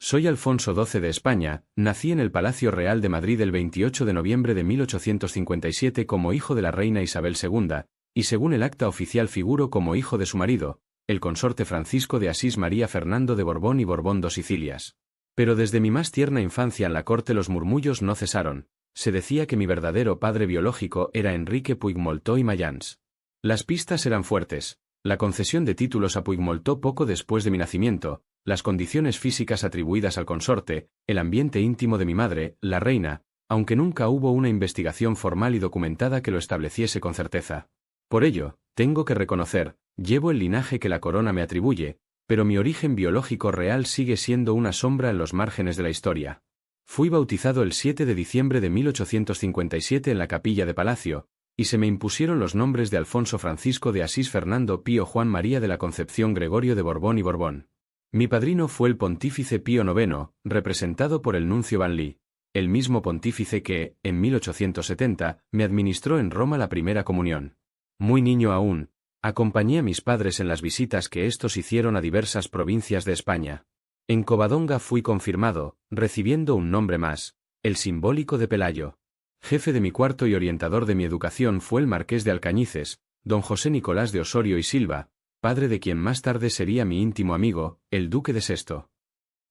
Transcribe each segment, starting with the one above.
Soy Alfonso XII de España, nací en el Palacio Real de Madrid el 28 de noviembre de 1857 como hijo de la reina Isabel II, y según el acta oficial figuro como hijo de su marido, el consorte Francisco de Asís María Fernando de Borbón y Borbón dos Sicilias. Pero desde mi más tierna infancia en la corte los murmullos no cesaron. Se decía que mi verdadero padre biológico era Enrique Puigmoltó y Mayans. Las pistas eran fuertes. La concesión de títulos a Puigmoltó poco después de mi nacimiento, las condiciones físicas atribuidas al consorte, el ambiente íntimo de mi madre, la reina, aunque nunca hubo una investigación formal y documentada que lo estableciese con certeza. Por ello, tengo que reconocer, llevo el linaje que la corona me atribuye, pero mi origen biológico real sigue siendo una sombra en los márgenes de la historia. Fui bautizado el 7 de diciembre de 1857 en la capilla de Palacio, y se me impusieron los nombres de Alfonso Francisco de Asís Fernando Pío Juan María de la Concepción Gregorio de Borbón y Borbón. Mi padrino fue el pontífice Pío IX, representado por el nuncio Vanlí, el mismo pontífice que, en 1870, me administró en Roma la primera comunión. Muy niño aún, acompañé a mis padres en las visitas que éstos hicieron a diversas provincias de España. En Covadonga fui confirmado, recibiendo un nombre más, el simbólico de Pelayo. Jefe de mi cuarto y orientador de mi educación fue el marqués de Alcañices, don José Nicolás de Osorio y Silva, padre de quien más tarde sería mi íntimo amigo, el duque de Sexto.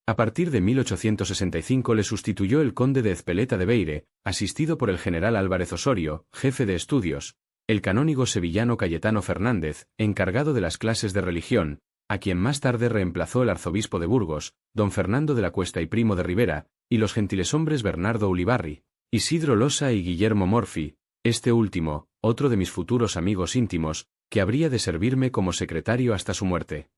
A partir de 1865 le sustituyó el conde de Ezpeleta de Beire, asistido por el general Álvarez Osorio, jefe de estudios, el canónigo sevillano Cayetano Fernández, encargado de las clases de religión, a quien más tarde reemplazó el arzobispo de Burgos, don Fernando de la Cuesta y Primo de Rivera, y los gentileshombres Bernardo Ulibarri, Isidro Losa y Guillermo Morfi, este último, otro de mis futuros amigos íntimos, que habría de servirme como secretario hasta su muerte.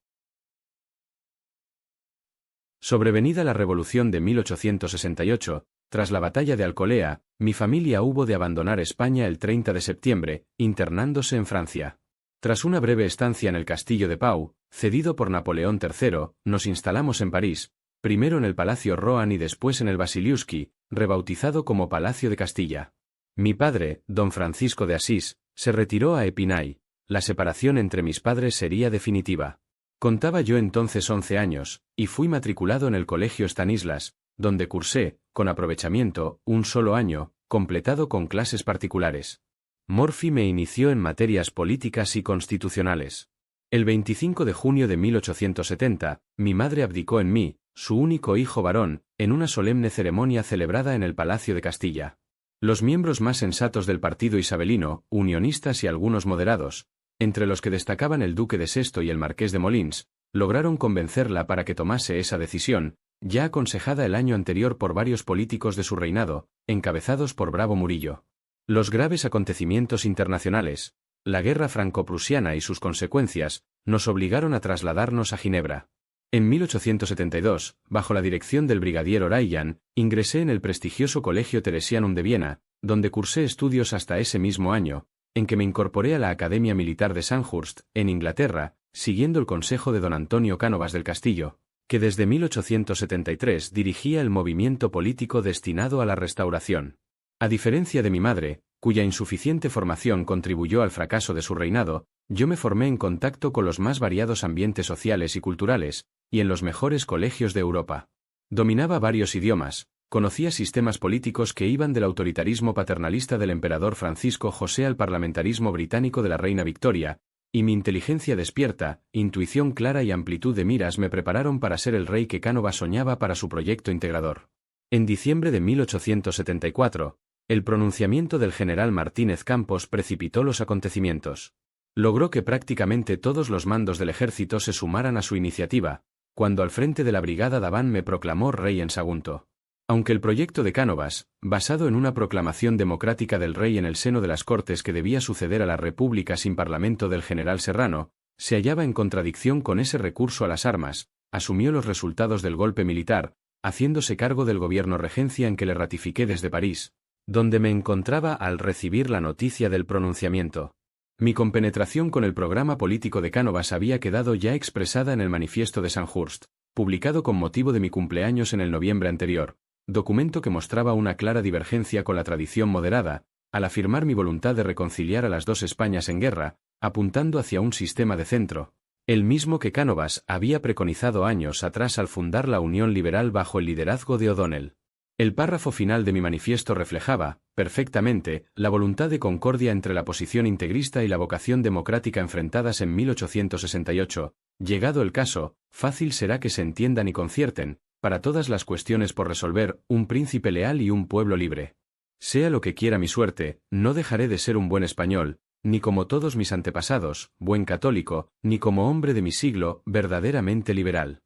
Sobrevenida la Revolución de 1868, tras la batalla de Alcolea, mi familia hubo de abandonar España el 30 de septiembre, internándose en Francia. Tras una breve estancia en el Castillo de Pau, cedido por Napoleón III, nos instalamos en París, primero en el Palacio Rohan y después en el Basiliuski, rebautizado como Palacio de Castilla. Mi padre, don Francisco de Asís, se retiró a Epinay. La separación entre mis padres sería definitiva. Contaba yo entonces 11 años, y fui matriculado en el Colegio Stanislas, donde cursé, con aprovechamiento, un solo año, completado con clases particulares. Morfi me inició en materias políticas y constitucionales. El 25 de junio de 1870, mi madre abdicó en mí, su único hijo varón, en una solemne ceremonia celebrada en el Palacio de Castilla. Los miembros más sensatos del partido isabelino, unionistas y algunos moderados, entre los que destacaban el duque de Sexto y el marqués de Molins, lograron convencerla para que tomase esa decisión, ya aconsejada el año anterior por varios políticos de su reinado, encabezados por Bravo Murillo. Los graves acontecimientos internacionales, la guerra franco-prusiana y sus consecuencias, nos obligaron a trasladarnos a Ginebra. En 1872, bajo la dirección del brigadier Oraillan, ingresé en el prestigioso Colegio Theresianum de Viena, donde cursé estudios hasta ese mismo año, en que me incorporé a la Academia Militar de Sandhurst, en Inglaterra, siguiendo el consejo de don Antonio Cánovas del Castillo, que desde 1873 dirigía el movimiento político destinado a la Restauración. A diferencia de mi madre, cuya insuficiente formación contribuyó al fracaso de su reinado, yo me formé en contacto con los más variados ambientes sociales y culturales, y en los mejores colegios de Europa. Dominaba varios idiomas, conocía sistemas políticos que iban del autoritarismo paternalista del emperador Francisco José al parlamentarismo británico de la reina Victoria, y mi inteligencia despierta, intuición clara y amplitud de miras me prepararon para ser el rey que Cánovas soñaba para su proyecto integrador. En diciembre de 1874, el pronunciamiento del general Martínez Campos precipitó los acontecimientos. Logró que prácticamente todos los mandos del ejército se sumaran a su iniciativa, cuando al frente de la brigada Daván me proclamó rey en Sagunto. Aunque el proyecto de Cánovas, basado en una proclamación democrática del rey en el seno de las Cortes que debía suceder a la República sin parlamento del general Serrano, se hallaba en contradicción con ese recurso a las armas, asumió los resultados del golpe militar, haciéndose cargo del gobierno regencia en que le ratifiqué desde París, donde me encontraba al recibir la noticia del pronunciamiento. Mi compenetración con el programa político de Cánovas había quedado ya expresada en el Manifiesto de Sandhurst, publicado con motivo de mi cumpleaños en el noviembre anterior, documento que mostraba una clara divergencia con la tradición moderada, al afirmar mi voluntad de reconciliar a las dos Españas en guerra, apuntando hacia un sistema de centro, el mismo que Cánovas había preconizado años atrás al fundar la Unión Liberal bajo el liderazgo de O'Donnell. El párrafo final de mi manifiesto reflejaba, perfectamente, la voluntad de concordia entre la posición integrista y la vocación democrática enfrentadas en 1868. Llegado el caso, fácil será que se entiendan y concierten, para todas las cuestiones por resolver, un príncipe leal y un pueblo libre. Sea lo que quiera mi suerte, no dejaré de ser un buen español, ni como todos mis antepasados, buen católico, ni como hombre de mi siglo, verdaderamente liberal.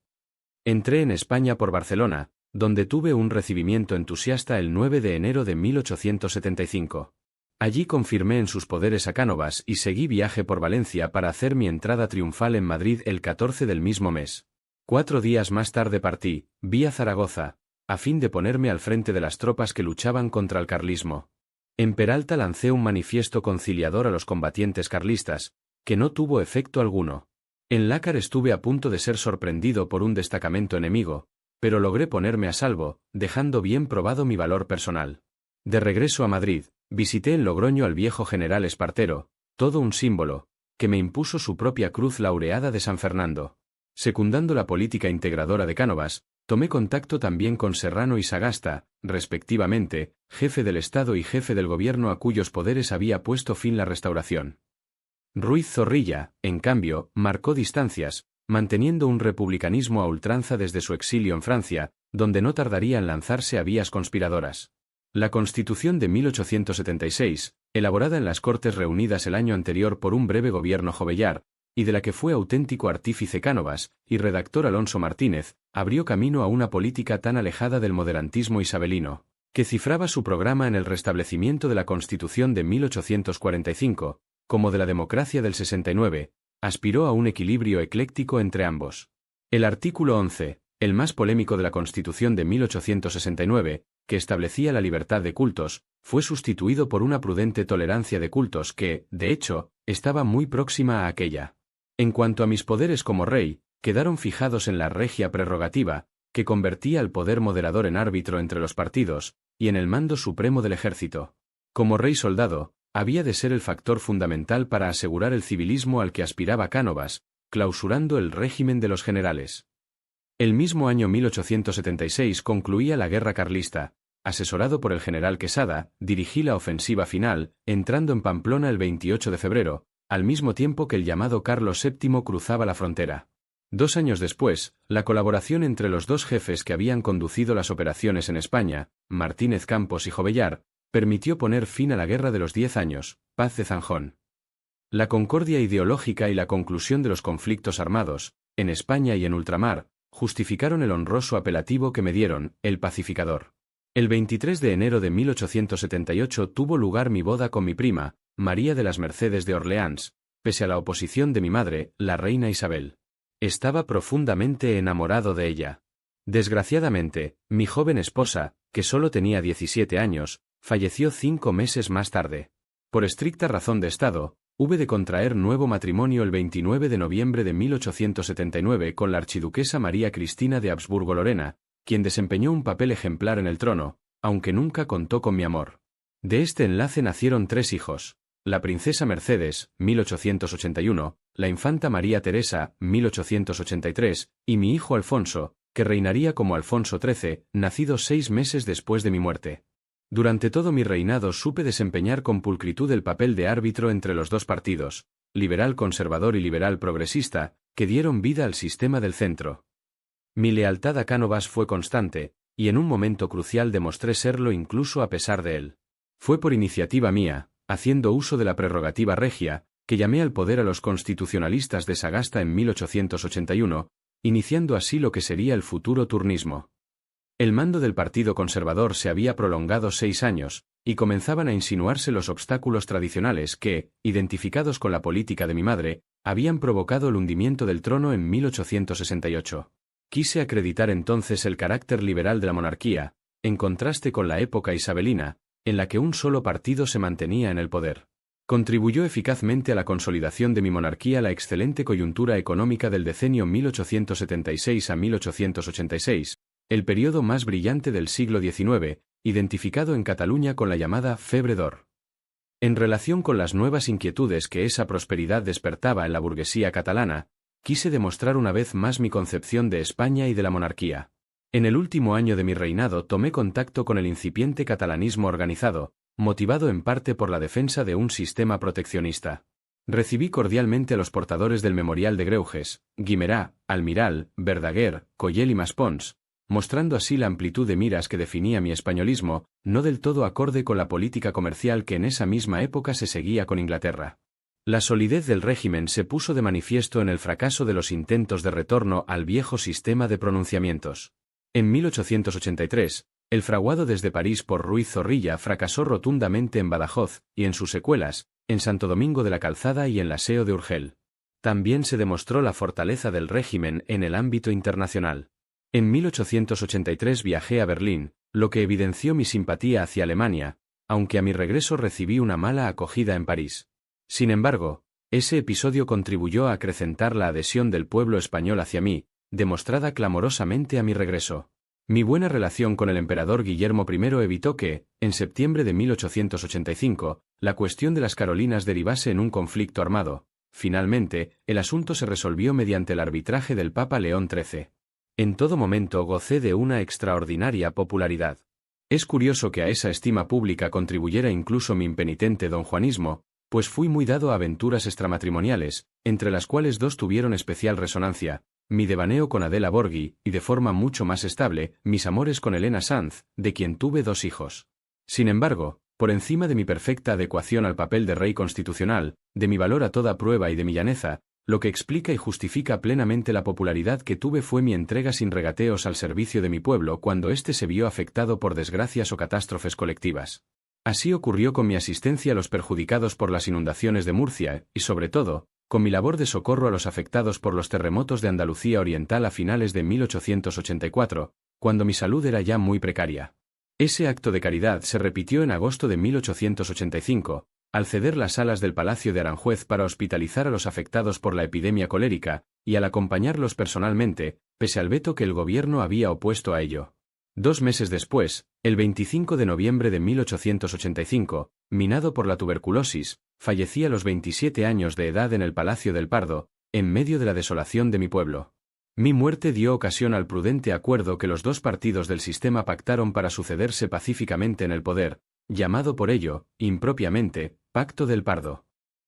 Entré en España por Barcelona, donde tuve un recibimiento entusiasta el 9 de enero de 1875. Allí confirmé en sus poderes a Cánovas y seguí viaje por Valencia para hacer mi entrada triunfal en Madrid el 14 del mismo mes. 4 días más tarde partí, vía Zaragoza, a fin de ponerme al frente de las tropas que luchaban contra el carlismo. En Peralta lancé un manifiesto conciliador a los combatientes carlistas, que no tuvo efecto alguno. En Lácar estuve a punto de ser sorprendido por un destacamento enemigo, pero logré ponerme a salvo, dejando bien probado mi valor personal. De regreso a Madrid, visité en Logroño al viejo general Espartero, todo un símbolo, que me impuso su propia cruz laureada de San Fernando. Secundando la política integradora de Cánovas, tomé contacto también con Serrano y Sagasta, respectivamente, jefe del Estado y jefe del gobierno a cuyos poderes había puesto fin la Restauración. Ruiz Zorrilla, en cambio, marcó distancias, manteniendo un republicanismo a ultranza desde su exilio en Francia, donde no tardaría en lanzarse a vías conspiradoras. La Constitución de 1876, elaborada en las Cortes reunidas el año anterior por un breve gobierno jovellar, y de la que fue auténtico artífice Cánovas, y redactor Alonso Martínez, abrió camino a una política tan alejada del moderantismo isabelino, que cifraba su programa en el restablecimiento de la Constitución de 1845, como de la democracia del 69, aspiró a un equilibrio ecléctico entre ambos. El artículo 11, el más polémico de la Constitución de 1869, que establecía la libertad de cultos, fue sustituido por una prudente tolerancia de cultos que, de hecho, estaba muy próxima a aquella. En cuanto a mis poderes como rey, quedaron fijados en la regia prerrogativa, que convertía al poder moderador en árbitro entre los partidos, y en el mando supremo del ejército. Como rey soldado, había de ser el factor fundamental para asegurar el civilismo al que aspiraba Cánovas, clausurando el régimen de los generales. El mismo año 1876 concluía la guerra carlista. Asesorado por el general Quesada, dirigí la ofensiva final, entrando en Pamplona el 28 de febrero, al mismo tiempo que el llamado Carlos VII cruzaba la frontera. 2 años después, la colaboración entre los dos jefes que habían conducido las operaciones en España, Martínez Campos y Jovellar, permitió poner fin a la Guerra de los 10 años, Paz de Zanjón. La concordia ideológica y la conclusión de los conflictos armados, en España y en ultramar, justificaron el honroso apelativo que me dieron, el pacificador. El 23 de enero de 1878 tuvo lugar mi boda con mi prima, María de las Mercedes de Orleans, pese a la oposición de mi madre, la reina Isabel. Estaba profundamente enamorado de ella. Desgraciadamente, mi joven esposa, que solo tenía 17 años, falleció 5 meses más tarde. Por estricta razón de Estado, hube de contraer nuevo matrimonio el 29 de noviembre de 1879 con la archiduquesa María Cristina de Habsburgo-Lorena, quien desempeñó un papel ejemplar en el trono, aunque nunca contó con mi amor. De este enlace nacieron 3 hijos: la princesa Mercedes, 1881, la infanta María Teresa, 1883, y mi hijo Alfonso, que reinaría como Alfonso XIII, nacido 6 meses después de mi muerte. Durante todo mi reinado supe desempeñar con pulcritud el papel de árbitro entre los dos partidos, liberal conservador y liberal progresista, que dieron vida al sistema del centro. Mi lealtad a Cánovas fue constante, y en un momento crucial demostré serlo incluso a pesar de él. Fue por iniciativa mía, haciendo uso de la prerrogativa regia, que llamé al poder a los constitucionalistas de Sagasta en 1881, iniciando así lo que sería el futuro turnismo. El mando del Partido Conservador se había prolongado 6 años, y comenzaban a insinuarse los obstáculos tradicionales que, identificados con la política de mi madre, habían provocado el hundimiento del trono en 1868. Quise acreditar entonces el carácter liberal de la monarquía, en contraste con la época isabelina, en la que un solo partido se mantenía en el poder. Contribuyó eficazmente a la consolidación de mi monarquía la excelente coyuntura económica del decenio 1876 a 1886, el periodo más brillante del siglo XIX, identificado en Cataluña con la llamada Febre d'Or. En relación con las nuevas inquietudes que esa prosperidad despertaba en la burguesía catalana, Quise demostrar una vez más mi concepción de España y de la monarquía. En el último año de mi reinado tomé contacto con el incipiente catalanismo organizado, motivado en parte por la defensa de un sistema proteccionista. Recibí cordialmente a los portadores del Memorial de Greuges, Guimerá, Almiral, Verdaguer, Collell y Maspons, mostrando así la amplitud de miras que definía mi españolismo, no del todo acorde con la política comercial que en esa misma época se seguía con Inglaterra. La solidez del régimen se puso de manifiesto en el fracaso de los intentos de retorno al viejo sistema de pronunciamientos. En 1883, el fraguado desde París por Ruiz Zorrilla fracasó rotundamente en Badajoz, y en sus secuelas, en Santo Domingo de la Calzada y en la SEO de Urgel. También se demostró la fortaleza del régimen en el ámbito internacional. En 1883 viajé a Berlín, lo que evidenció mi simpatía hacia Alemania, aunque a mi regreso recibí una mala acogida en París. Sin embargo, ese episodio contribuyó a acrecentar la adhesión del pueblo español hacia mí, demostrada clamorosamente a mi regreso. Mi buena relación con el emperador Guillermo I evitó que, en septiembre de 1885, la cuestión de las Carolinas derivase en un conflicto armado. Finalmente, el asunto se resolvió mediante el arbitraje del Papa León XIII. En todo momento gocé de una extraordinaria popularidad. Es curioso que a esa estima pública contribuyera incluso mi impenitente donjuanismo, pues fui muy dado a aventuras extramatrimoniales, entre las cuales dos tuvieron especial resonancia: mi devaneo con Adela Borghi, y de forma mucho más estable, mis amores con Elena Sanz, de quien tuve 2 hijos. Sin embargo, por encima de mi perfecta adecuación al papel de rey constitucional, de mi valor a toda prueba y de mi llaneza, lo que explica y justifica plenamente la popularidad que tuve fue mi entrega sin regateos al servicio de mi pueblo cuando éste se vio afectado por desgracias o catástrofes colectivas. Así ocurrió con mi asistencia a los perjudicados por las inundaciones de Murcia, y sobre todo, con mi labor de socorro a los afectados por los terremotos de Andalucía Oriental a finales de 1884, cuando mi salud era ya muy precaria. Ese acto de caridad se repitió en agosto de 1885, al ceder las salas del Palacio de Aranjuez para hospitalizar a los afectados por la epidemia colérica, y al acompañarlos personalmente, pese al veto que el gobierno había opuesto a ello. 2 meses después, el 25 de noviembre de 1885, minado por la tuberculosis, fallecí a los 27 años de edad en el Palacio del Pardo, en medio de la desolación de mi pueblo. Mi muerte dio ocasión al prudente acuerdo que los 2 partidos del sistema pactaron para sucederse pacíficamente en el poder, llamado por ello, impropiamente, Pacto del Pardo.